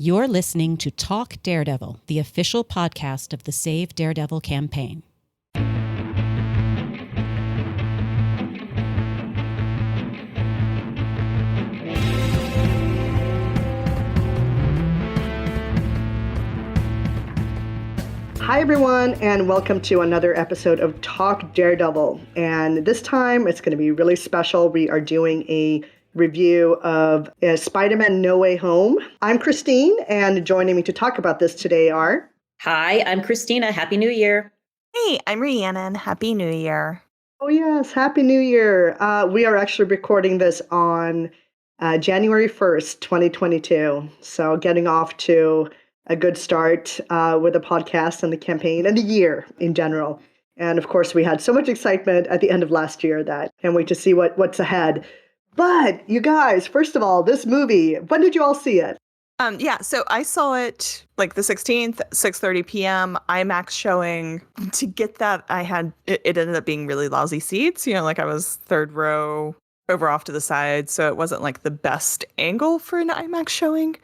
You're listening to Talk Daredevil, the official podcast of the Save Daredevil campaign. Hi, everyone, and welcome to another episode of Talk Daredevil. And this time, it's going to be really special. We are doing a review of Spider-Man No Way Home. I'm Christine, and joining me to talk about this today are... Hi, I'm Kristina. Happy New Year. Hey, I'm Rhiannon. Happy New Year. Oh, yes. Happy New Year. We are actually recording this on January 1st, 2022. So getting off to a good start with the podcast and the campaign and the year in general. And of course, we had so much excitement at the end of last year that can't wait to see what's ahead. But you guys, first of all, this movie, when did you all see it? So I saw it like the 16th, 6:30 p.m. IMAX showing. To get that, it ended up being really lousy seats. You know, like I was third row over off to the side. So it wasn't like the best angle for an IMAX showing.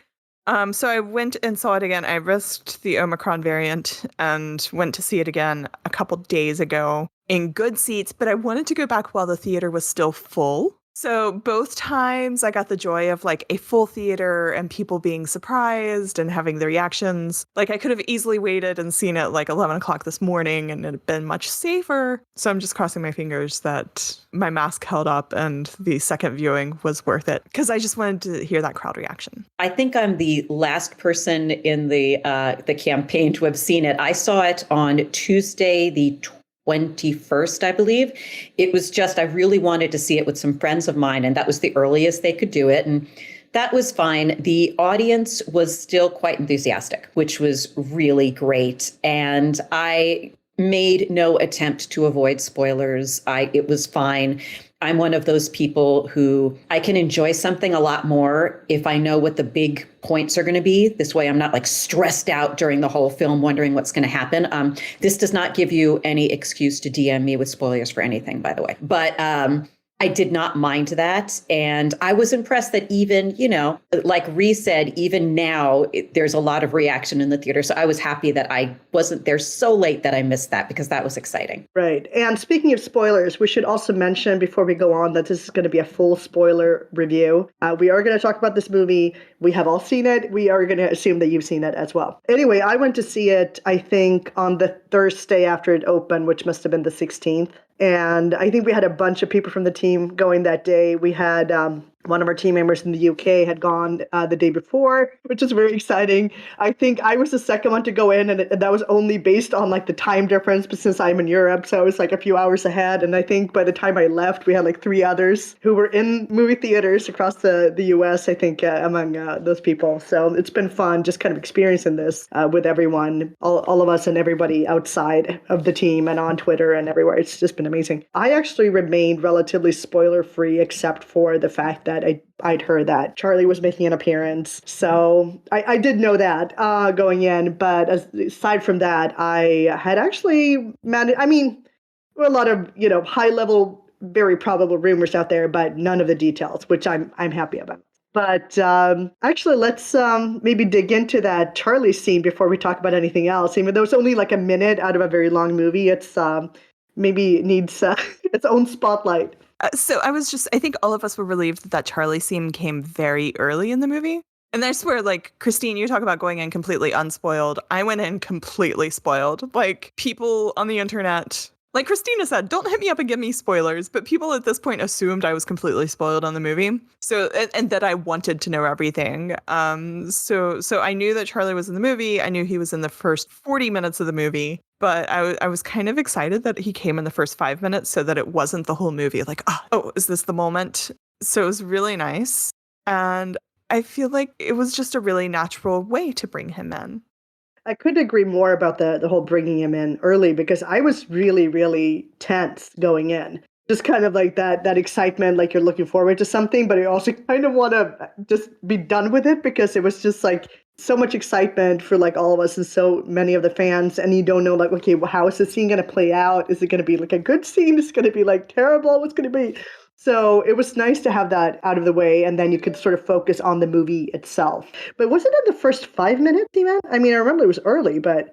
So I went and saw it again. I risked the Omicron variant and went to see it again a couple days ago in good seats, but I wanted to go back while the theater was still full. So both times I got the joy of like a full theater and people being surprised and having the reactions. Like I could have easily waited and seen it like 11 o'clock this morning and it'd been much safer. So I'm just crossing my fingers that my mask held up and the second viewing was worth it because I just wanted to hear that crowd reaction. I think I'm the last person in the campaign to have seen it. I saw it on Tuesday, the 21st, I believe. It was just, I really wanted to see it with some friends of mine, and that was the earliest they could do it. And that was fine. The audience was still quite enthusiastic, which was really great. And I made no attempt to avoid spoilers. It was fine. I'm one of those people who I can enjoy something a lot more if I know what the big points are going to be. This way, I'm not like stressed out during the whole film wondering what's going to happen. This does not give you any excuse to DM me with spoilers for anything, by the way. But I did not mind that. And I was impressed that even, like Rhi said, even now, there's a lot of reaction in the theater. So I was happy that I wasn't there so late that I missed that because that was exciting. Right. And speaking of spoilers, we should also mention before we go on that this is going to be a full spoiler review. We are going to talk about this movie. We have all seen it. We are going to assume that you've seen it as well. Anyway, I went to see it, I think, on the Thursday after it opened, which must have been the 16th. And I think we had a bunch of people from the team going that day. We had one of our team members in the UK had gone the day before, which is very exciting. I think I was the second one to go in, and that was only based on like the time difference, but since I'm in Europe, so I was like a few hours ahead. And I think by the time I left, we had like 3 others who were in movie theaters across the US, I think, among those people. So it's been fun just kind of experiencing this with everyone, all of us and everybody outside of the team and on Twitter and everywhere. It's just been amazing. I actually remained relatively spoiler-free except for the fact that I'd heard that Charlie was making an appearance. So I did know that going in. But aside from that, I had actually managed, there were a lot of, high-level, very probable rumors out there, but none of the details, which I'm happy about. But actually, let's maybe dig into that Charlie scene before we talk about anything else. Even though it's only like a minute out of a very long movie, it's maybe needs its own spotlight. So I think all of us were relieved that Charlie scene came very early in the movie. And that's where, like, Christine, you talk about going in completely unspoiled. I went in completely spoiled. Like, people on the internet, like Kristina said, don't hit me up and give me spoilers. But people at this point assumed I was completely spoiled on the movie. So, and that I wanted to know everything. So I knew that Charlie was in the movie. I knew he was in the first 40 minutes of the movie. But I was kind of excited that he came in the first 5 minutes so that it wasn't the whole movie. Like, oh, is this the moment? So it was really nice. And I feel like it was just a really natural way to bring him in. I couldn't agree more about the whole bringing him in early because I was really, really tense going in. Just kind of like that excitement, like you're looking forward to something, but you also kind of want to just be done with it because it was just like so much excitement for like all of us and so many of the fans, and you don't know like, okay, well, how is this scene going to play out? Is it going to be like a good scene? Is it going to be like terrible? What's going to be? So it was nice to have that out of the way, and then you could sort of focus on the movie itself. But was it in the first 5 minutes, even? I mean, I remember it was early, but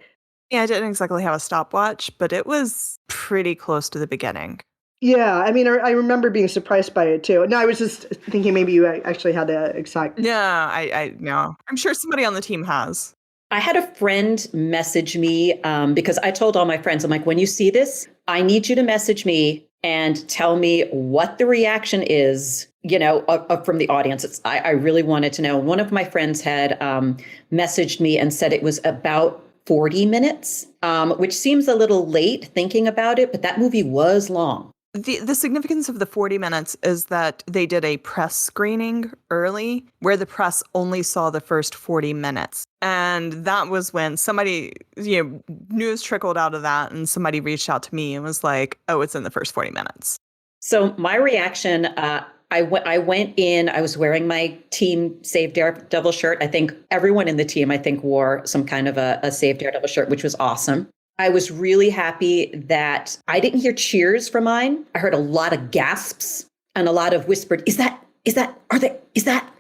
Yeah, I didn't exactly have a stopwatch, but it was pretty close to the beginning. yeah, I mean, I remember being surprised by it too. No, I was just thinking maybe you actually had the exact. Yeah, I know. I'm sure somebody on the team has. I had a friend message me because I told all my friends, I'm like, when you see this, I need you to message me and tell me what the reaction is, from the audience. I really wanted to know. One of my friends had messaged me and said it was about 40 minutes, which seems a little late thinking about it, but that movie was long. The significance of the 40 minutes is that they did a press screening early where the press only saw the first 40 minutes. And that was when somebody, news trickled out of that and somebody reached out to me and was like, oh, it's in the first 40 minutes. So my reaction, I went in, I was wearing my team Save Daredevil shirt. I think everyone in the team, wore some kind of a Save Daredevil shirt, which was awesome. I was really happy that I didn't hear cheers for mine. I heard a lot of gasps and a lot of whispered, is that,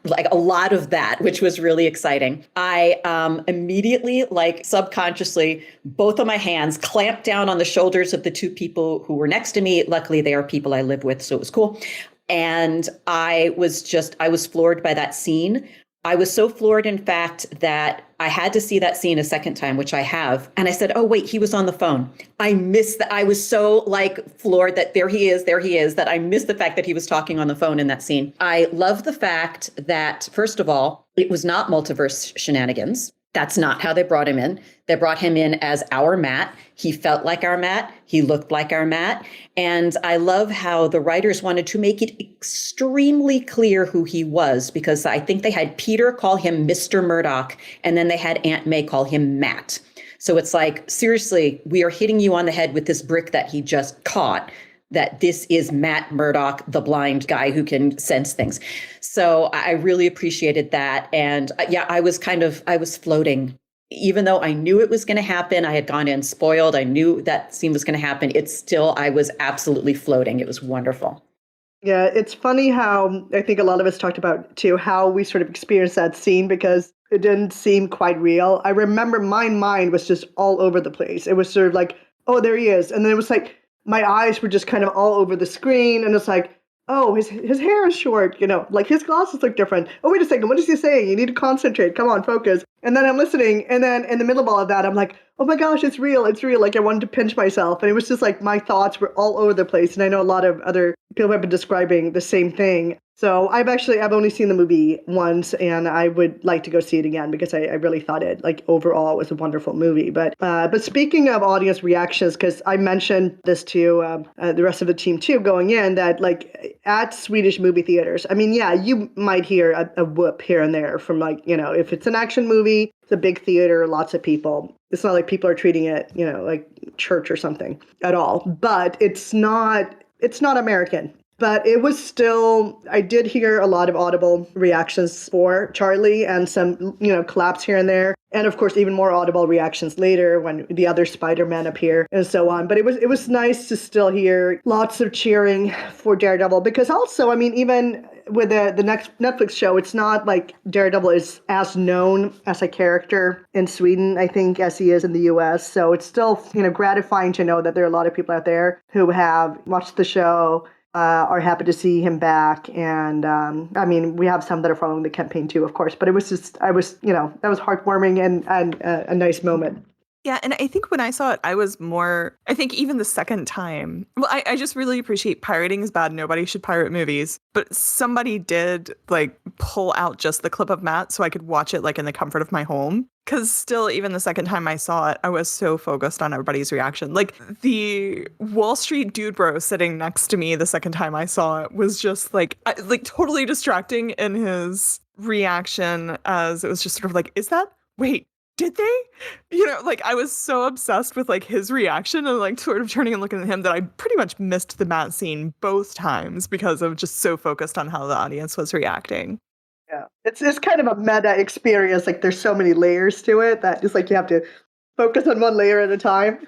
like a lot of that, which was really exciting. I immediately, like subconsciously, both of my hands clamped down on the shoulders of the two people who were next to me. Luckily, they are people I live with, so it was cool. And I was floored by that scene. I was so floored, in fact, that I had to see that scene a second time, which I have. And I said, oh, wait, he was on the phone. I missed that. I was so floored that there he is, that I missed the fact that he was talking on the phone in that scene. I love the fact that, first of all, it was not multiverse shenanigans. That's not how they brought him in. They brought him in as our Matt. He felt like our Matt. He looked like our Matt. And I love how the writers wanted to make it extremely clear who he was, because I think they had Peter call him Mr. Murdock, and then they had Aunt May call him Matt. So it's like, seriously, we are hitting you on the head with this brick that he just caught, that this is Matt Murdock, the blind guy who can sense things. So I really appreciated that. And I was floating. Even though I knew it was going to happen, I had gone in spoiled. I knew that scene was going to happen. I was absolutely floating. It was wonderful. Yeah, it's funny how I think a lot of us talked about too, how we sort of experienced that scene because it didn't seem quite real. I remember my mind was just all over the place. It was sort of like, oh, there he is. And then it was like, my eyes were just kind of all over the screen. And it's like, oh, his hair is short, like his glasses look different. Oh, wait a second. What is he saying? You need to concentrate. Come on, focus. And then I'm listening. And then in the middle of all of that, I'm like, oh my gosh, it's real. It's real. Like I wanted to pinch myself. And it was just like my thoughts were all over the place. And I know a lot of other people have been describing the same thing. So I've only seen the movie once, and I would like to go see it again because I really thought it, overall was a wonderful movie. But speaking of audience reactions, because I mentioned this to the rest of the team too, going in, that at Swedish movie theaters, I mean, yeah, you might hear a whoop here and there from if it's an action movie, it's a big theater, lots of people. It's not like people are treating it, like church or something at all. But it's not American. But it was still, I did hear a lot of audible reactions for Charlie and some, claps here and there. And of course, even more audible reactions later when the other Spider-Man appear and so on. But it was nice to still hear lots of cheering for Daredevil, because also, I mean, even with the next Netflix show, it's not like Daredevil is as known as a character in Sweden, I think, as he is in the US. So it's still, gratifying to know that there are a lot of people out there who have watched the show, are happy to see him back. And I mean, we have some that are following the campaign too, of course, but it was just, that was heartwarming and a nice moment. Yeah, and I think when I saw it, I was more, I think even the second time, well, I just really appreciate pirating is bad. Nobody should pirate movies. But somebody did pull out just the clip of Matt so I could watch it in the comfort of my home. Because still, even the second time I saw it, I was so focused on everybody's reaction. The Wall Street dude bro sitting next to me the second time I saw it was just totally distracting in his reaction, as it was just sort of is that, wait, did they? I was so obsessed with his reaction and sort of turning and looking at him that I pretty much missed the Matt scene both times because I was just so focused on how the audience was reacting. Yeah, it's kind of a meta experience. There's so many layers to it that just you have to focus on one layer at a time.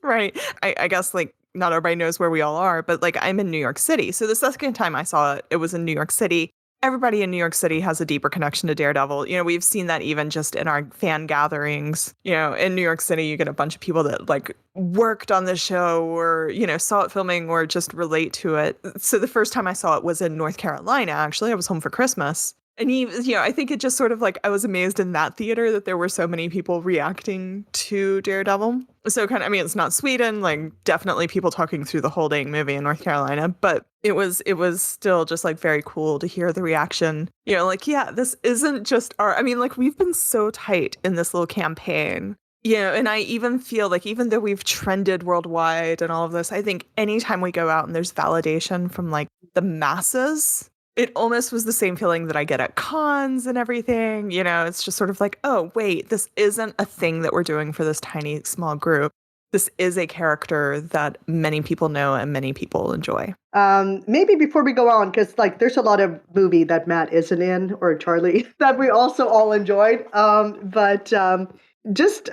Right. I guess not everybody knows where we all are, but like I'm in New York City. So the second time I saw it, it was in New York City. Everybody in New York City has a deeper connection to Daredevil. You know, we've seen that even just in our fan gatherings. You know, in New York City, you get a bunch of people that like worked on the show or, you know, saw it filming or just relate to it. So the first time I saw it was in North Carolina, actually. I was home for Christmas. And I think it just sort of like, I was amazed in that theater that there were so many people reacting to Daredevil. So kind of, I mean, it's not Sweden, like definitely people talking through the whole dang movie in North Carolina, but it was still just like very cool to hear the reaction. You know, like, yeah, this isn't just I mean, like we've been so tight in this little campaign. You know, and I even feel like even though we've trended worldwide and all of this, I think anytime we go out and there's validation from like the masses, it almost was the same feeling that I get at cons and everything. You know, it's just sort of like, oh, wait, this isn't a thing that we're doing for this tiny, small group. This is a character that many people know and many people enjoy. Maybe before we go on, because like there's a lot of movie that Matt isn't in, or Charlie, that we also all enjoyed. But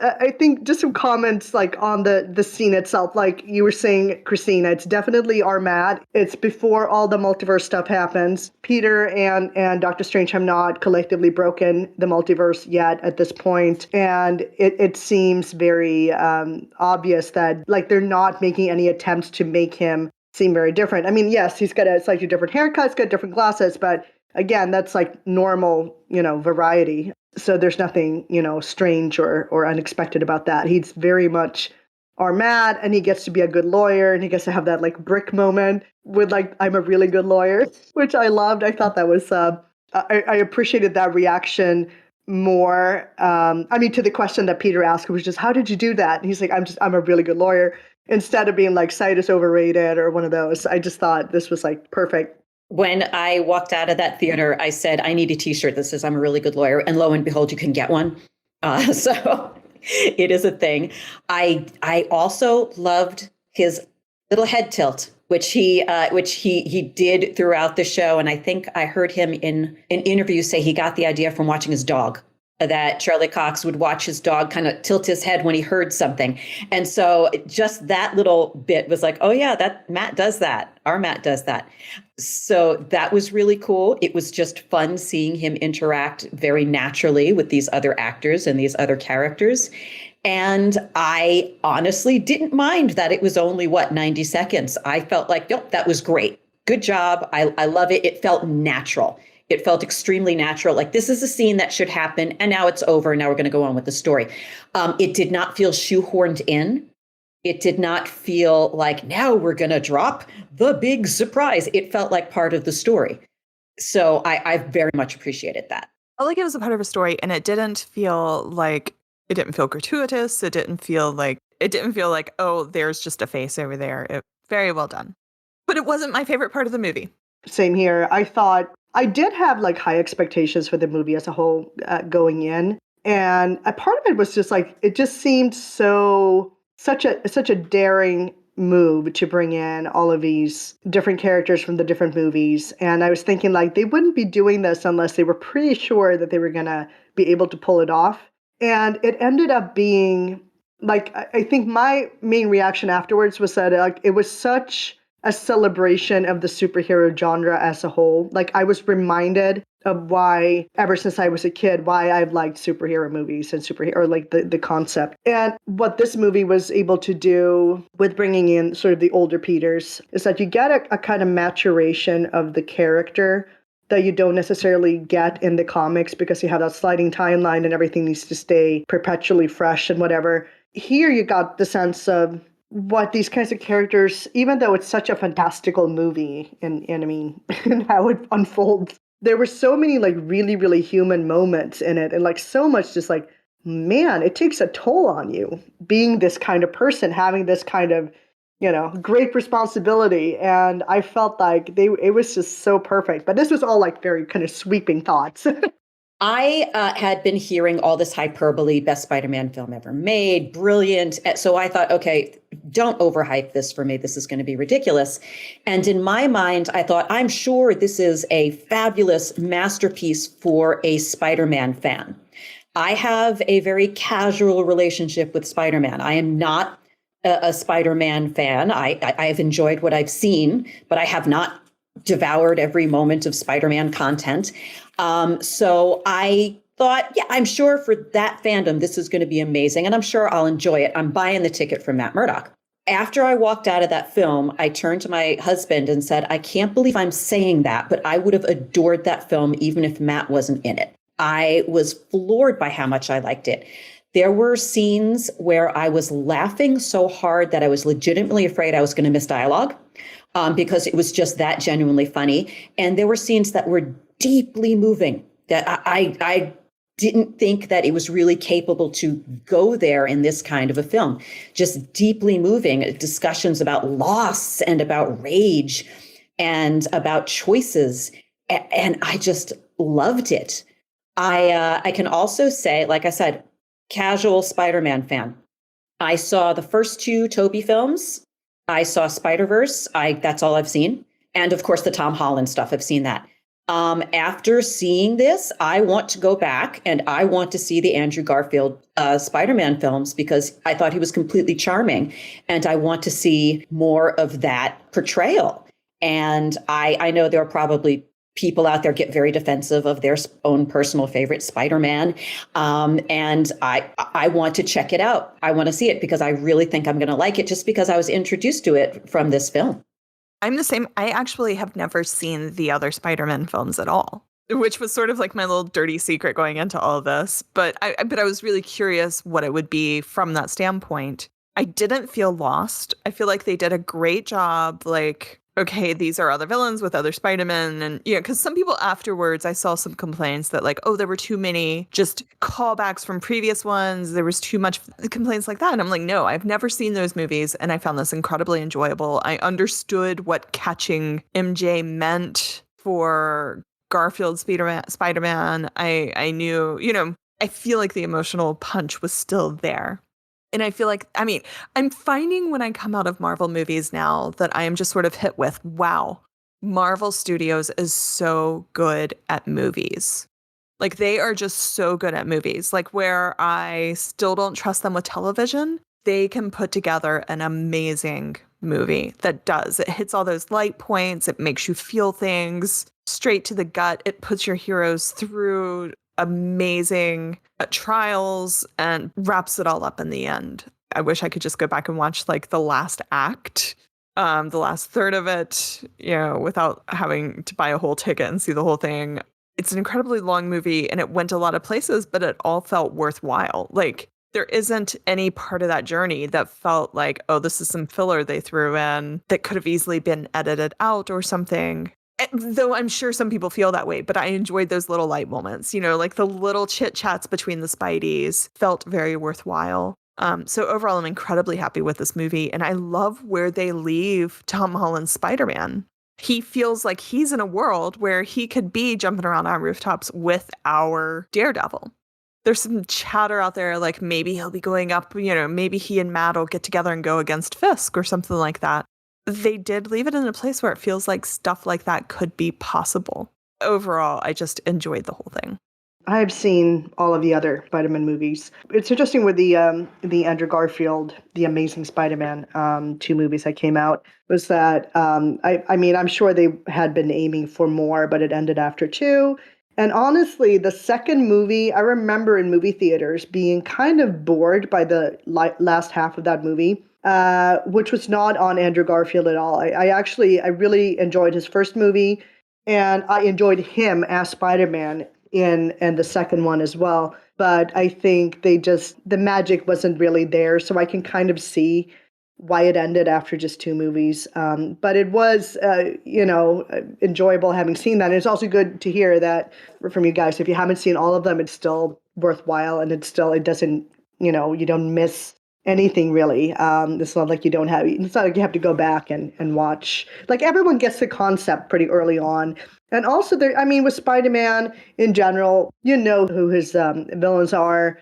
I think just some comments like on the scene itself. Like you were saying, Kristina, it's definitely our Matt. It's before all the multiverse stuff happens. Peter and Doctor Strange have not collectively broken the multiverse yet at this point, and it seems very obvious that like they're not making any attempts to make him seem very different. I mean, yes, he's got a slightly different haircut, he's got different glasses, but again, that's like normal, variety. So there's nothing, strange or unexpected about that. He's very much our Matt, and he gets to be a good lawyer, and he gets to have that like brick moment with like, I'm a really good lawyer, which I loved. I thought that was, I appreciated that reaction more. I mean, to the question that Peter asked, which is just, how did you do that? And he's like, I'm a really good lawyer. Instead of being like, sight is overrated or one of those. I just thought this was like perfect. When I walked out of that theater, I said, I need a t-shirt that says I'm a really good lawyer. And lo and behold, you can get one. So it is a thing. I also loved his little head tilt, which he did throughout the show. And I think I heard him in an interview say he got the idea from watching his dog, that Charlie Cox would watch his dog kind of tilt his head when he heard something. And so just that little bit was like, oh yeah, that Matt does that. Our Matt does that. So that was really cool. It was just fun seeing him interact very naturally with these other actors and these other characters. And I honestly didn't mind that it was only 90 seconds. I felt like, nope, that was great. Good job. I love it. It felt natural. It felt extremely natural. Like this is a scene that should happen. And now it's over. Now we're going to go on with the story. It did not feel shoehorned in. It did not feel like now we're going to drop the big surprise. It felt like part of the story. So I very much appreciated that. I like it was a part of a story, and it didn't feel gratuitous. It didn't feel like, oh, there's just a face over there. Very well done. But it wasn't my favorite part of the movie. Same here. I thought I did have like high expectations for the movie as a whole going in. And a part of it was just like, it just seemed such a daring move to bring in all of these different characters from the different movies. And I was thinking like they wouldn't be doing this unless they were pretty sure that they were going to be able to pull it off. And it ended up being like, I think my main reaction afterwards was that like, it was such a celebration of the superhero genre as a whole. Like I was reminded of why, ever since I was a kid, why I've liked superhero movies and like the concept. And what this movie was able to do with bringing in sort of the older Peters is that you get a kind of maturation of the character that you don't necessarily get in the comics because you have that sliding timeline and everything needs to stay perpetually fresh and whatever. Here you got the sense of what these kinds of characters, even though it's such a fantastical movie and I mean, and how it unfolds, there were so many like really, really human moments in it. And like so much just like, man, it takes a toll on you being this kind of person, having this kind of, great responsibility. And I felt like it was just so perfect. But this was all like very kind of sweeping thoughts. I had been hearing all this hyperbole, best Spider-Man film ever made, brilliant. So I thought, okay, don't overhype this for me. This is going to be ridiculous. And in my mind, I thought, I'm sure this is a fabulous masterpiece for a Spider-Man fan. I have a very casual relationship with Spider-Man. I am not a Spider-Man fan. I have enjoyed what I've seen, but I have not devoured every moment of Spider-Man content. So I thought, yeah, I'm sure for that fandom, this is going to be amazing. And I'm sure I'll enjoy it. I'm buying the ticket from Matt Murdock. After I walked out of that film, I turned to my husband and said, I can't believe I'm saying that, but I would have adored that film even if Matt wasn't in it. I was floored by how much I liked it. There were scenes where I was laughing so hard that I was legitimately afraid I was going to miss dialogue because it was just that genuinely funny. And there were scenes that were deeply moving that I didn't think that it was really capable to go there in this kind of a film. Just deeply moving discussions about loss and about rage and about choices. And I just loved it. I can also say, like I said, casual Spider-Man fan. I saw the first two Tobey films. I saw Spider-Verse. That's all I've seen. And of course, the Tom Holland stuff. I've seen that. After seeing this, I want to go back and I want to see the Andrew Garfield Spider-Man films because I thought he was completely charming. And I want to see more of that portrayal. And I know there are probably people out there get very defensive of their own personal favorite Spider-Man. And I want to check it out. I want to see it because I really think I'm going to like it just because I was introduced to it from this film. I'm the same. I actually have never seen the other Spider-Man films at all, which was sort of like my little dirty secret going into all of this. But I was really curious what it would be from that standpoint. I didn't feel lost. I feel like they did a great job. Like, okay, these are other villains with other Spider-Men. And, you know, because some people afterwards, I saw some complaints that like, oh, there were too many just callbacks from previous ones. There was too much complaints like that. And I'm like, no, I've never seen those movies. And I found this incredibly enjoyable. I understood what catching MJ meant for Garfield Spider-Man. I knew, you know, I feel like the emotional punch was still there. And I feel like, I mean, I'm finding when I come out of Marvel movies now that I am just sort of hit with, wow, Marvel Studios is so good at movies. Like they are just so good at movies. Like where I still don't trust them with television, they can put together an amazing movie that does. It hits all those light points. It makes you feel things straight to the gut. It puts your heroes through amazing trials and wraps it all up in the end. I wish I could just go back and watch like the last act, the last third of it, you know, without having to buy a whole ticket and see the whole thing. It's an incredibly long movie and it went a lot of places, but it all felt worthwhile. Like there isn't any part of that journey that felt like, oh, this is some filler they threw in that could have easily been edited out or something. Though I'm sure some people feel that way, but I enjoyed those little light moments, you know, like the little chit chats between the Spideys felt very worthwhile. So overall, I'm incredibly happy with this movie. And I love where they leave Tom Holland's Spider-Man. He feels like he's in a world where he could be jumping around on rooftops with our Daredevil. There's some chatter out there, like maybe he'll be going up, you know, maybe he and Matt will get together and go against Fisk or something like that. They did leave it in a place where it feels like stuff like that could be possible. Overall, I just enjoyed the whole thing. I've seen all of the other Spider-Man movies. It's interesting with the Andrew Garfield, The Amazing Spider-Man, 2 movies that came out, was that, I mean, I'm sure they had been aiming for more, but it ended after 2. And honestly, the second movie, I remember in movie theaters being kind of bored by the last half of that movie. Which was not on Andrew Garfield at all. I really enjoyed his first movie, and I enjoyed him as Spider-Man in the second one as well. But I think the magic wasn't really there, so I can kind of see why it ended after just 2 movies. But it was, enjoyable having seen that. And it's also good to hear that from you guys. If you haven't seen all of them, it's still worthwhile, and it doesn't, you don't miss anything really. It's not like it's not like you have to go back and watch. Like everyone gets the concept pretty early on. And also with Spider-Man in general, you know who his villains are.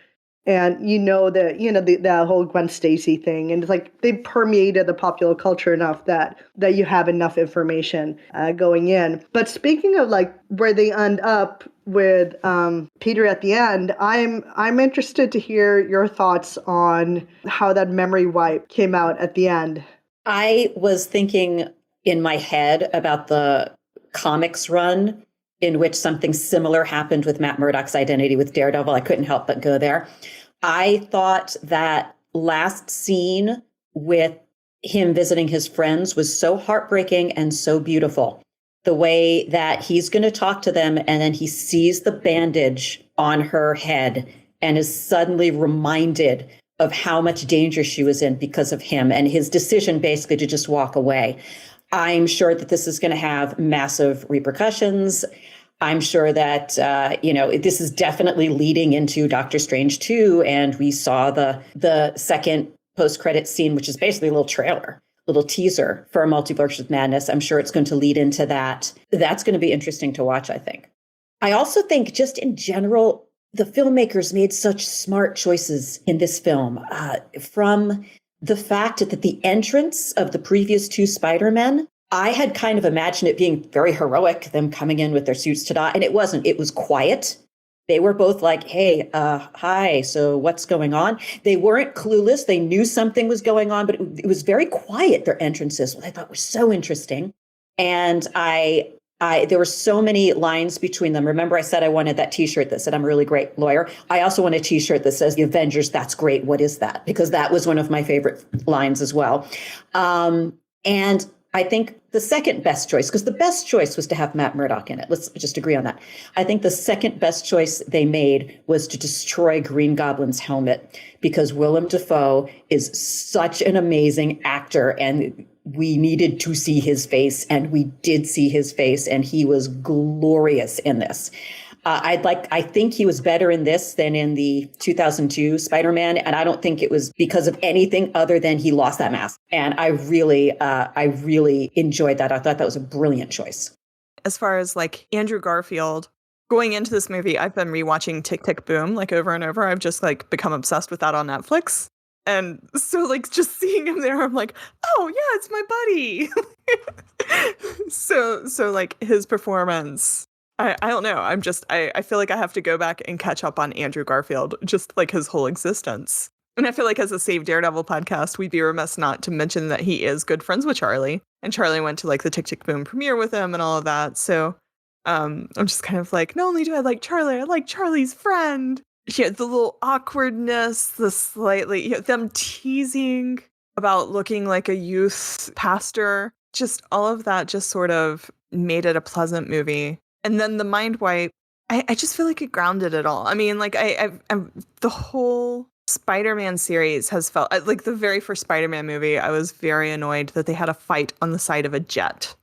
And the whole Gwen Stacy thing, and it's like they permeated the popular culture enough that you have enough information going in. But speaking of like where they end up with Peter at the end, I'm interested to hear your thoughts on how that memory wipe came out at the end. I was thinking in my head about the comics run in which something similar happened with Matt Murdock's identity with Daredevil. I couldn't help but go there. I thought that last scene with him visiting his friends was so heartbreaking and so beautiful. The way that he's going to talk to them and then he sees the bandage on her head and is suddenly reminded of how much danger she was in because of him and his decision basically to just walk away. I'm sure that this is going to have massive repercussions. I'm sure that, this is definitely leading into Doctor Strange 2. And we saw the second post-credit scene, which is basically a little trailer, little teaser for Multiverse of Madness. I'm sure it's going to lead into that. That's going to be interesting to watch, I think. I also think just in general, the filmmakers made such smart choices in this film, from the fact that the entrance of the previous two Spider-Men, I had kind of imagined it being very heroic, them coming in with their suits to die, and it wasn't. It was quiet. They were both like, hey, hi, so what's going on? They weren't clueless. They knew something was going on, but it was very quiet, their entrances, which I thought was so interesting. And there were so many lines between them. Remember, I said I wanted that T-shirt that said, I'm a really great lawyer. I also want a T-shirt that says, the Avengers, that's great. What is that? Because that was one of my favorite lines as well. And I think the second best choice, because the best choice was to have Matt Murdock in it. Let's just agree on that. I think the second best choice they made was to destroy Green Goblin's helmet, because Willem Dafoe is such an amazing actor, and we needed to see his face, and we did see his face, and he was glorious in this. I think he was better in this than in the 2002 Spider-Man, and I don't think it was because of anything other than he lost that mask. And I really enjoyed that. I thought that was a brilliant choice. As far as like Andrew Garfield, going into this movie, I've been rewatching Tick, Tick, Boom like over and over. I've just like become obsessed with that on Netflix. And so like just seeing him there, I'm like, oh yeah, it's my buddy. so like his performance, I don't know. I feel like I have to go back and catch up on Andrew Garfield, just like his whole existence. And I feel like as a Save Daredevil podcast, we'd be remiss not to mention that he is good friends with Charlie. And Charlie went to like the Tick, Tick, Boom premiere with him and all of that. So I'm just kind of like, not only do I like Charlie, I like Charlie's friend. Yeah, the little awkwardness, the slightly, them teasing about looking like a youth pastor, just all of that just sort of made it a pleasant movie. And then the mind wipe, I just feel like it grounded it all. I mean, like I'm the whole Spider-Man series has felt like the very first Spider-Man movie. I was very annoyed that they had a fight on the side of a jet.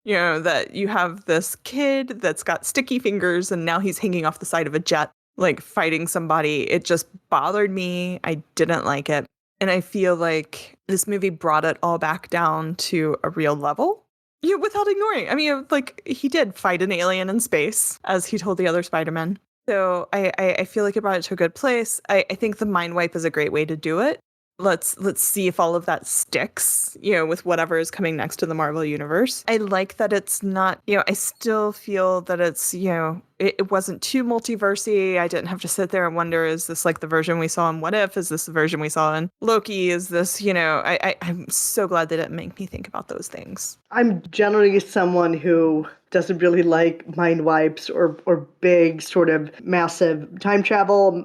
You know, that you have this kid that's got sticky fingers and now he's hanging off the side of a jet, like fighting somebody. It just bothered me. I didn't like it. And I feel like this movie brought it all back down to a real level. Yeah, without ignoring. I mean, like, he did fight an alien in space, as he told the other Spider-Man. So I feel like it brought it to a good place. I think the mind wipe is a great way to do it. Let's see if all of that sticks, with whatever is coming next to the Marvel Universe. I like that it's not, I still feel that it's, it wasn't too multiversy. I didn't have to sit there and wonder, is this like the version we saw in What If? Is this the version we saw in Loki? Is this, I'm so glad they didn't make me think about those things. I'm generally someone who doesn't really like mind wipes or big sort of massive time travel,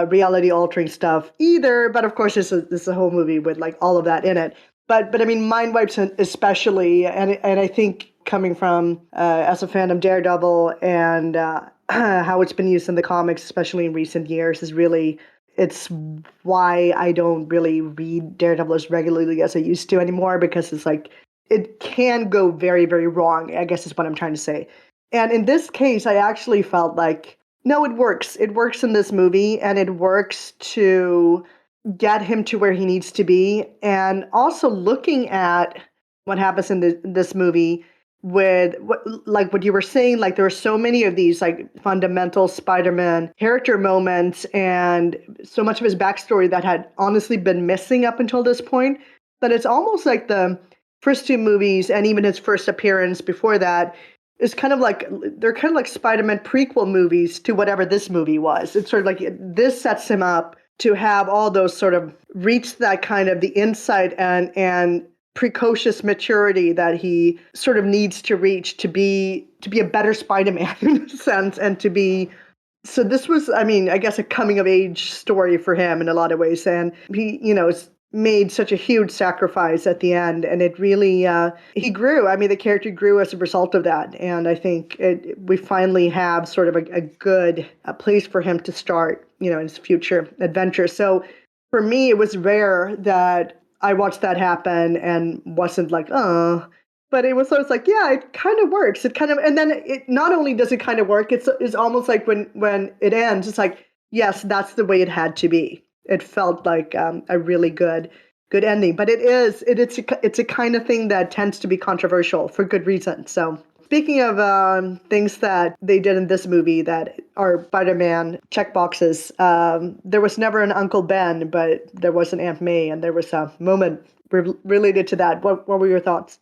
reality altering stuff either. But of course, this is a whole movie with like all of that in it. But I mean, mind wipes especially, and I think coming from as a fan of Daredevil and how it's been used in the comics, especially in recent years, it's why I don't really read Daredevil as regularly as I used to anymore, because it's like, it can go very, very wrong, I guess is what I'm trying to say. And in this case, I actually felt like, no, it works. It works in this movie, and it works to get him to where he needs to be. And also looking at what happens in this movie, with what you were saying, like there were so many of these like fundamental Spider-Man character moments and so much of his backstory that had honestly been missing up until this point, that it's almost like the first two movies and even his first appearance before that is kind of like, they're kind of like Spider-Man prequel movies to whatever this movie was. It's sort of like this sets him up to have all those sort of reach that kind of the insight and precocious maturity that he sort of needs to reach to be a better Spider-Man in a sense, and to be. So this was, I mean, I guess a coming of age story for him in a lot of ways, and he, made such a huge sacrifice at the end, and it really he grew. I mean, the character grew as a result of that, and I think we finally have sort of a good place for him to start, in his future adventure. So for me, it was rare that I watched that happen and wasn't like, oh, but it was like, yeah, it kind of works. It kind of, and then it not only does it kind of work, it's almost like when it ends, it's like, yes, that's the way it had to be. It felt like a really good ending, but it's a kind of thing that tends to be controversial for good reason. So speaking of things that they did in this movie that are Spider-Man checkboxes, there was never an Uncle Ben, but there was an Aunt May, and there was a moment related to that. What were your thoughts?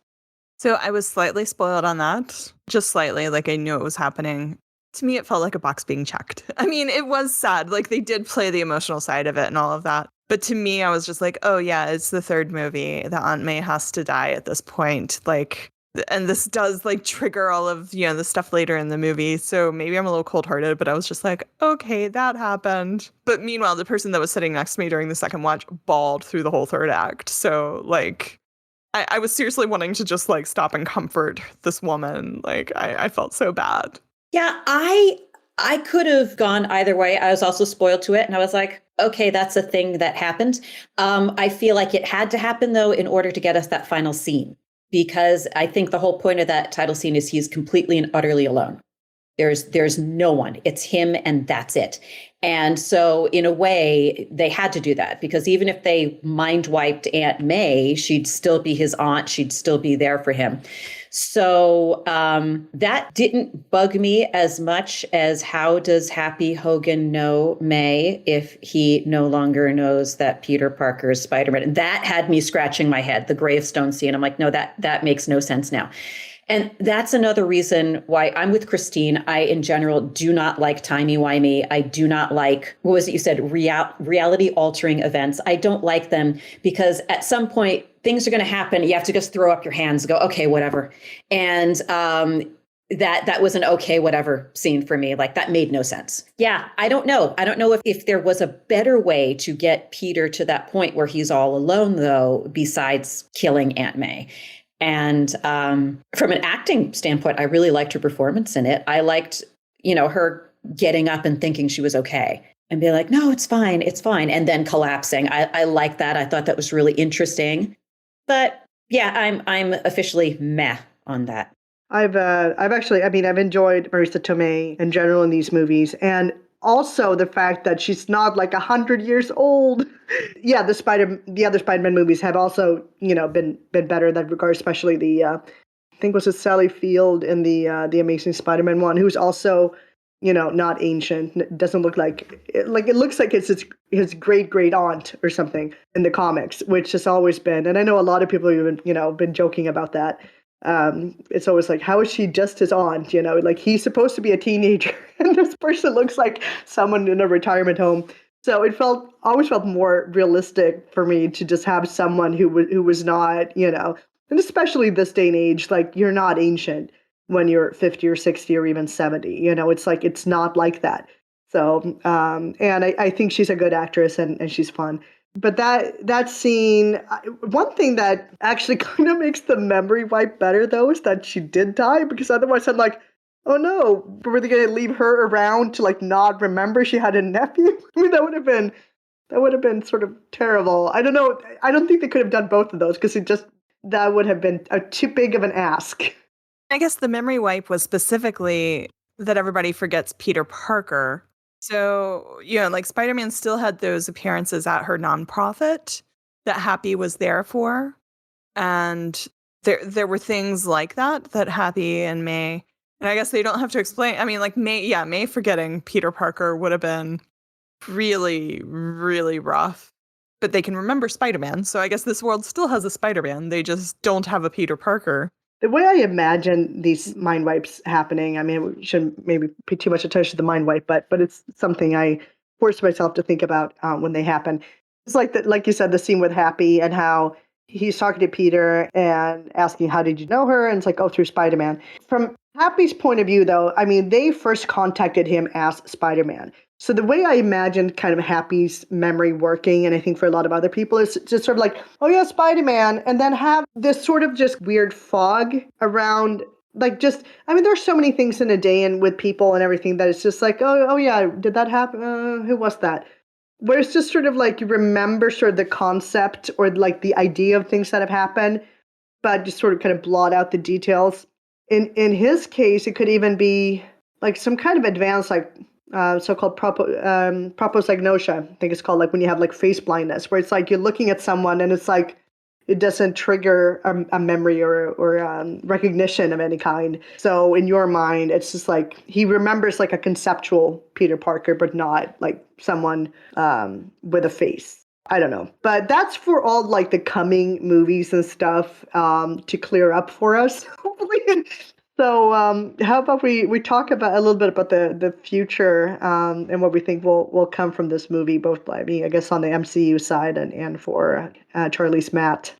So I was slightly spoiled on that, just slightly. Like I knew it was happening. To me, it felt like a box being checked. I mean, it was sad. Like they did play the emotional side of it and all of that. But to me, I was just like, oh yeah, it's the third movie. The Aunt May has to die at this point. Like, and this does like trigger all of, the stuff later in the movie. So maybe I'm a little cold-hearted, but I was just like, okay, that happened. But meanwhile, the person that was sitting next to me during the second watch bawled through the whole third act. So like, I was seriously wanting to just like stop and comfort this woman. Like I felt so bad. Yeah, I could have gone either way. I was also spoiled to it, and I was like, okay, that's a thing that happened. I feel like it had to happen, though, in order to get us that final scene, because I think the whole point of that title scene is he's completely and utterly alone. There's no one. It's him, and that's it. And so in a way, they had to do that, because even if they mind wiped Aunt May, she'd still be his aunt. She'd still be there for him. So that didn't bug me as much as how does Happy Hogan know May if he no longer knows that Peter Parker is Spider-Man? That had me scratching my head, the gravestone scene. I'm like, no, that makes no sense now. And that's another reason why I'm with Christine. I, in general, do not like timey-wimey. I do not like, what was it you said, reality-altering events. I don't like them because at some point, things are going to happen. You have to just throw up your hands and go, okay, whatever. And that was an okay, whatever scene for me. Like, that made no sense. Yeah, I don't know. I don't know if there was a better way to get Peter to that point where he's all alone, though, besides killing Aunt May. And from an acting standpoint, I really liked her performance in it. I liked, her getting up and thinking she was okay and be like, no, it's fine. And then collapsing. I like that. I thought that was really interesting. But yeah, I'm officially meh on that. I've enjoyed Marisa Tomei in general in these movies, and also the fact that she's not like 100 years old. Yeah, the other Spider-Man movies have also, been better in that regard, especially the I think was it Sally Field in the Amazing Spider-Man one, who's also, not ancient. It doesn't look like it looks like it's his great aunt or something in the comics, which has always been. And I know a lot of people have been joking about that. It's always like, how is she just his aunt? Like he's supposed to be a teenager and this person looks like someone in a retirement home. So it always felt more realistic for me to just have someone who was not, and especially this day and age, like you're not ancient when you're 50 or 60 or even 70, it's like, it's not like that. So, and I think she's a good actress and she's fun. But that scene, one thing that actually kind of makes the memory wipe better, though, is that she did die, because otherwise I'm like, oh no, were they going to leave her around to like not remember she had a nephew? I mean, that would have been sort of terrible. I don't know. I don't think they could have done both of those, because that would have been too big of an ask. I guess the memory wipe was specifically that everybody forgets Peter Parker. So, like Spider-Man still had those appearances at her nonprofit that Happy was there for. And there were things like that Happy and May, and I guess they don't have to explain. I mean, like May forgetting Peter Parker would have been really, really rough. But they can remember Spider-Man, so I guess this world still has a Spider-Man. They just don't have a Peter Parker. The way I imagine these mind wipes happening, I mean, we shouldn't maybe pay too much attention to the mind wipe, but it's something I force myself to think about when they happen. It's like like you said, the scene with Happy and how he's talking to Peter and asking, "How did you know her?" And it's like, "Oh, through Spider-Man." From Happy's point of view, though, I mean, they first contacted him as Spider-Man. So the way I imagined kind of Happy's memory working, and I think for a lot of other people, is just sort of like, oh yeah, Spider-Man, and then have this sort of just weird fog around, like just, I mean, there's so many things in a day and with people and everything that it's just like, oh yeah, did that happen? Who was that? Where it's just sort of like you remember sort of the concept or like the idea of things that have happened, but just sort of kind of blot out the details. In his case, it could even be like some kind of advanced like so-called prosopagnosia, I think it's called, like when you have like face blindness, where it's like you're looking at someone and it's like it doesn't trigger a memory or recognition of any kind. So in your mind, it's just like he remembers like a conceptual Peter Parker, but not like someone with a face. I don't know. But that's for all like the coming movies and stuff to clear up for us, hopefully. So how about we talk about a little bit about the future and what we think will come from this movie, both by me, I guess, on the MCU side and for Charlie's Matt.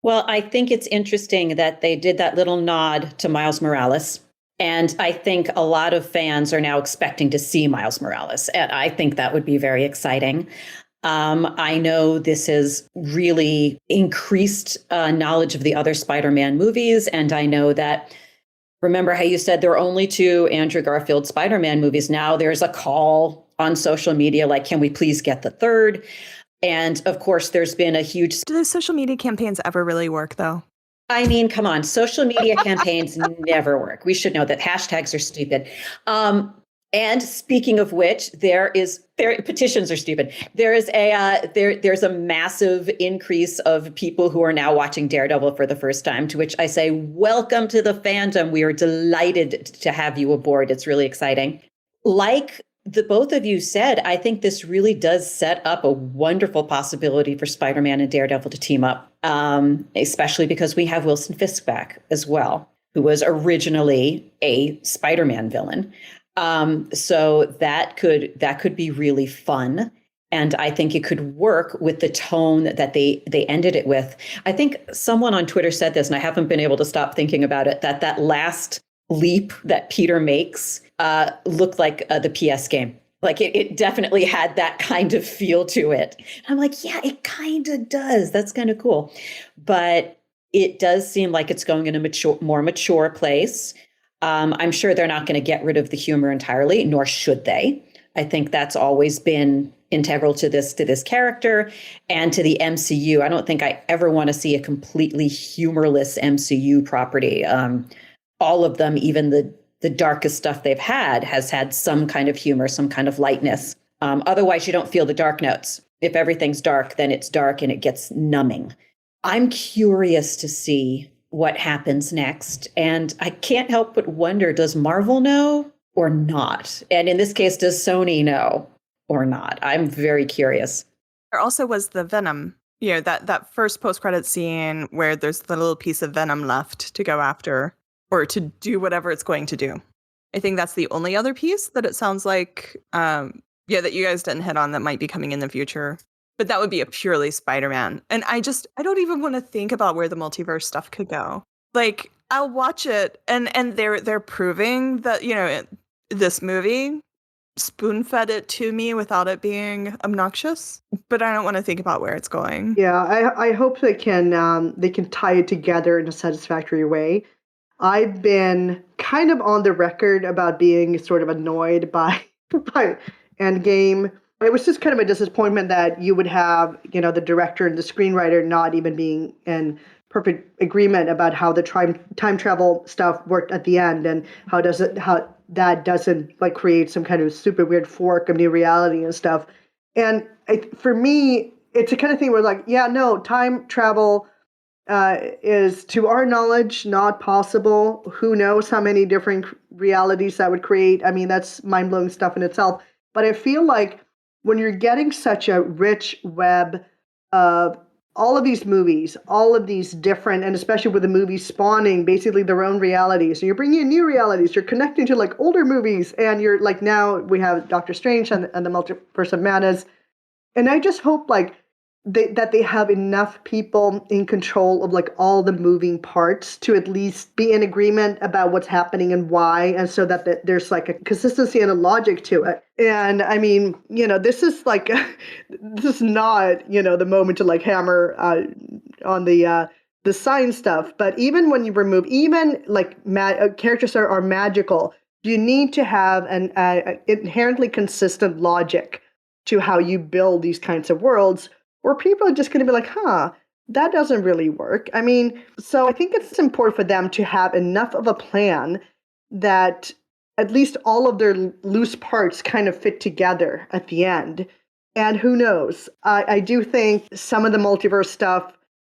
Well, I think it's interesting that they did that little nod to Miles Morales. And I think a lot of fans are now expecting to see Miles Morales. And I think that would be very exciting. I know this has really increased knowledge of the other Spider-Man movies. And I know that, remember how you said there are only 2 Andrew Garfield Spider-Man movies. Now there's a call on social media, like, can we please get the 3rd? And of course, there's been a huge... Do those social media campaigns ever really work, though? I mean, come on, social media campaigns never work. We should know that hashtags are stupid. And speaking of which, petitions are stupid. There's a massive increase of people who are now watching Daredevil for the first time, to which I say, welcome to the fandom. We are delighted to have you aboard. It's really exciting. Like the both of you said, I think this really does set up a wonderful possibility for Spider-Man and Daredevil to team up, especially because we have Wilson Fisk back as well, who was originally a Spider-Man villain. So that could be really fun. And I think it could work with the tone that they ended it with. I think someone on Twitter said this, and I haven't been able to stop thinking about it, that last leap that Peter makes looked like the PS game. Like it definitely had that kind of feel to it. And I'm like, yeah, it kind of does. That's kind of cool. But it does seem like it's going in a more mature place. I'm sure they're not going to get rid of the humor entirely, nor should they. I think that's always been integral to this character and to the MCU. I don't think I ever want to see a completely humorless MCU property. All of them, even the darkest stuff they've had, has had some kind of humor, some kind of lightness. Otherwise, you don't feel the dark notes. If everything's dark, then it's dark and it gets numbing. I'm curious to see what happens next. And I can't help but wonder, does Marvel know or not? And in this case, does Sony know or not? I'm very curious. There also was the Venom, that first post-credit scene where there's the little piece of Venom left to go after or to do whatever it's going to do. I think that's the only other piece that it sounds like, that you guys didn't hit on that might be coming in the future. But that would be a purely Spider-Man. And I don't even want to think about where the multiverse stuff could go. Like, I'll watch it and they're proving that, this movie spoon-fed it to me without it being obnoxious. But I don't want to think about where it's going. Yeah, I hope they can tie it together in a satisfactory way. I've been kind of on the record about being sort of annoyed by Endgame. It was just kind of a disappointment that you would have, the director and the screenwriter not even being in perfect agreement about how the time travel stuff worked at the end, and how that doesn't like create some kind of super weird fork of new reality and stuff. And for me, it's a kind of thing where like, yeah, no, time travel is, to our knowledge, not possible. Who knows how many different realities that would create? I mean, that's mind-blowing stuff in itself. But I feel like when you're getting such a rich web of all of these movies, all of these different, and especially with the movies spawning basically their own realities, and you're bringing in new realities, you're connecting to like older movies, and you're like, now we have Doctor Strange and the Multiverse of Madness. And I just hope like that they have enough people in control of like all the moving parts to at least be in agreement about what's happening and why, and so that there's like a consistency and a logic to it. And I mean, this is like this is not the moment to like hammer on the science stuff, but even when you remove even like characters are magical, you need to have an inherently consistent logic to how you build these kinds of worlds, or people are just going to be like, that doesn't really work. I mean, so I think it's important for them to have enough of a plan that at least all of their loose parts kind of fit together at the end. And who knows? I do think some of the multiverse stuff,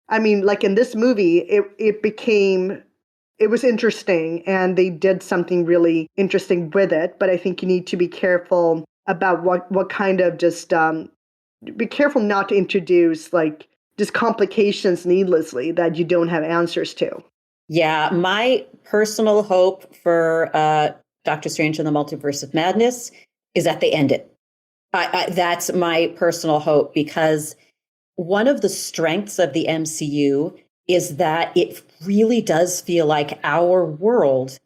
I mean, like in this movie, it was interesting and they did something really interesting with it. But I think you need to be careful about what kind of just be careful not to introduce like just complications needlessly that you don't have answers to. Yeah, my personal hope for Doctor Strange and the Multiverse of Madness is that they end it. That's my personal hope, because one of the strengths of the MCU is that it really does feel like our world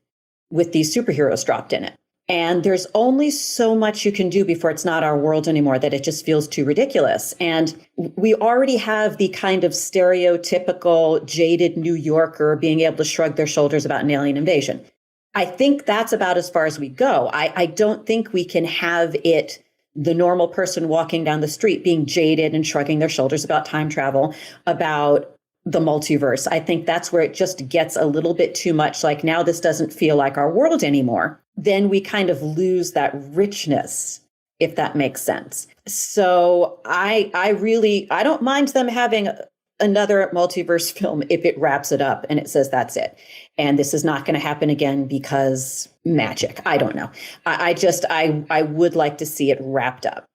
with these superheroes dropped in it. And there's only so much you can do before it's not our world anymore, that it just feels too ridiculous. And we already have the kind of stereotypical jaded New Yorker being able to shrug their shoulders about an alien invasion. I think that's about as far as we go. I don't think we can have it the normal person walking down the street being jaded and shrugging their shoulders about time travel, about the multiverse. I think that's where it just gets a little bit too much. Like, now this doesn't feel like our world anymore. Then we kind of lose that richness, if that makes sense. So I don't mind them having another multiverse film if it wraps it up and it says that's it. And this is not going to happen again because magic. I don't know. I would like to see it wrapped up.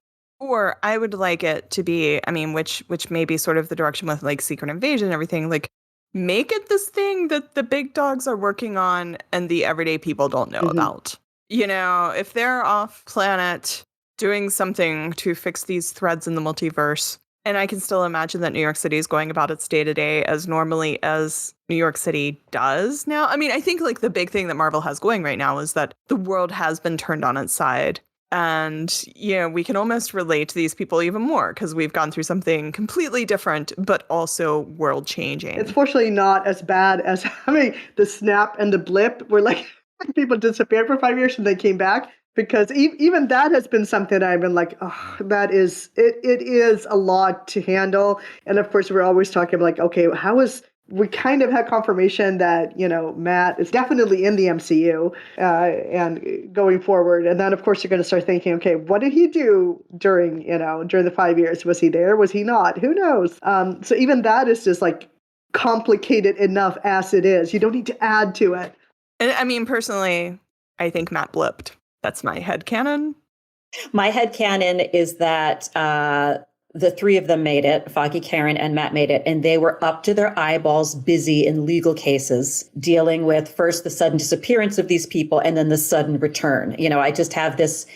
Or I would like it to be, I mean, which may be sort of the direction with like Secret Invasion and everything, like make it this thing that the big dogs are working on and the everyday people don't know about. If they're off planet doing something to fix these threads in the multiverse, and I can still imagine that New York City is going about its day to day as normally as New York City does now. I mean, I think like the big thing that Marvel has going right now is that the world has been turned on its side. And, we can almost relate to these people even more because we've gone through something completely different, but also world changing. It's fortunately not as bad as having the snap and the blip where like people disappeared for 5 years and they came back, because even that has been something that I've been like, oh, it is a lot to handle. And of course, we're always talking like, okay, we kind of had confirmation that, Matt is definitely in the MCU and going forward. And then, of course, you're going to start thinking, okay, what did he do during the 5 years? Was he there? Was he not? Who knows? So even that is just like complicated enough as it is. You don't need to add to it. And I mean, personally, I think Matt blipped. That's my headcanon. My headcanon is that the three of them made it. Foggy, Karen, and Matt made it. And they were up to their eyeballs busy in legal cases, dealing with first the sudden disappearance of these people and then the sudden return. I just have this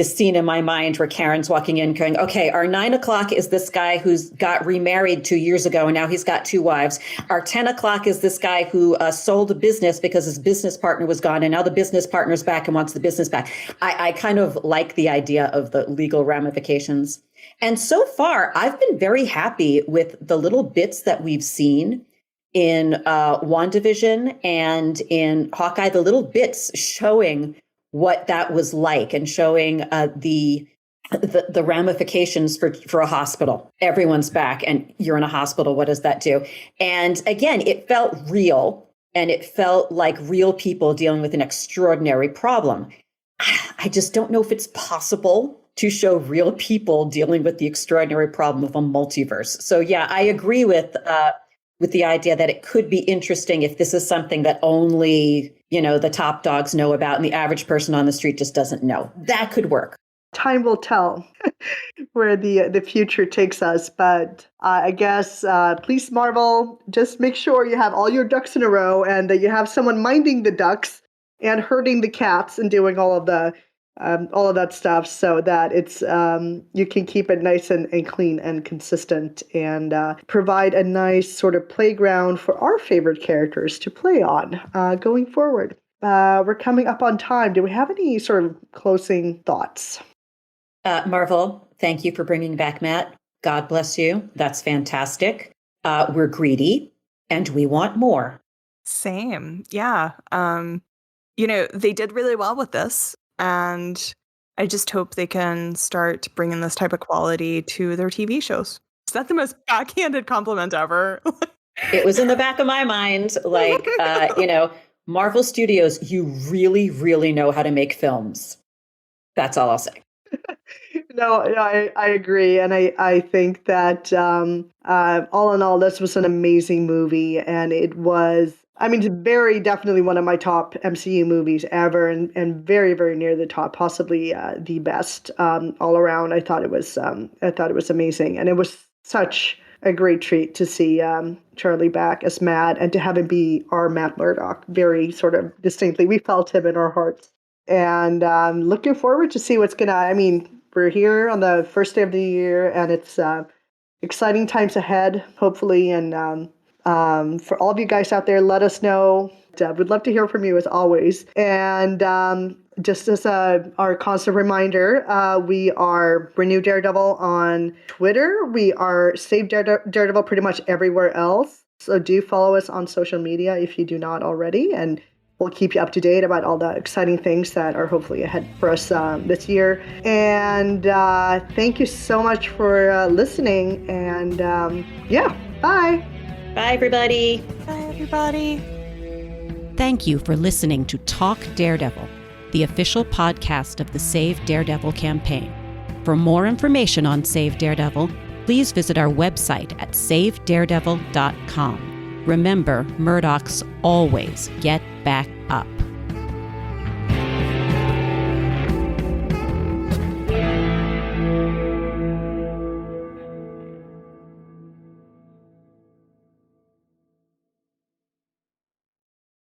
scene in my mind where Karen's walking in going, okay, our 9 o'clock is this guy who's got remarried 2 years ago and now he's got 2 wives. Our 10 o'clock is this guy who sold a business because his business partner was gone and now the business partner's back and wants the business back. I kind of like the idea of the legal ramifications. And so far, I've been very happy with the little bits that we've seen in WandaVision and in Hawkeye, the little bits showing what that was like and showing the ramifications for a hospital. Everyone's back and you're in a hospital. What does that do? And again, it felt real and it felt like real people dealing with an extraordinary problem. I just don't know if it's possible to show real people dealing with the extraordinary problem of a multiverse. So yeah, I agree with with the idea that it could be interesting if this is something that only, the top dogs know about and the average person on the street just doesn't know. That could work. Time will tell where the future takes us. But I guess, please, Marvel, just make sure you have all your ducks in a row and that you have someone minding the ducks and herding the cats and doing all of that stuff so that it's you can keep it nice and clean and consistent and provide a nice sort of playground for our favorite characters to play on going forward. We're coming up on time. Do we have any sort of closing thoughts? Marvel, thank you for bringing back Matt. God bless you. That's fantastic. We're greedy and we want more. Same. Yeah. They did really well with this. And I just hope they can start bringing this type of quality to their TV shows. Is that the most backhanded compliment ever? It was in the back of my mind. Marvel Studios, you really, really know how to make films. That's all I'll say. No, I agree. And I think that all in all, this was an amazing movie. And it was, it's very definitely one of my top MCU movies ever and very, very near the top, possibly the best all around. I thought it was amazing. And it was such a great treat to see Charlie back as Matt and to have him be our Matt Murdock very sort of distinctly. We felt him in our hearts. And looking forward to see what's we're here on the first day of the year, and it's exciting times ahead, hopefully. And for all of you guys out there, let us know. We'd love to hear from you as always. And just as our constant reminder, we are Renew Daredevil on Twitter. We are Save Daredevil pretty much everywhere else. So do follow us on social media if you do not already. And we'll keep you up to date about all the exciting things that are hopefully ahead for us this year. And thank you so much for listening. And bye. Bye, everybody. Bye, everybody. Thank you for listening to Talk Daredevil, the official podcast of the Save Daredevil campaign. For more information on Save Daredevil, please visit our website at savedaredevil.com. Remember, Murdochs always get back up.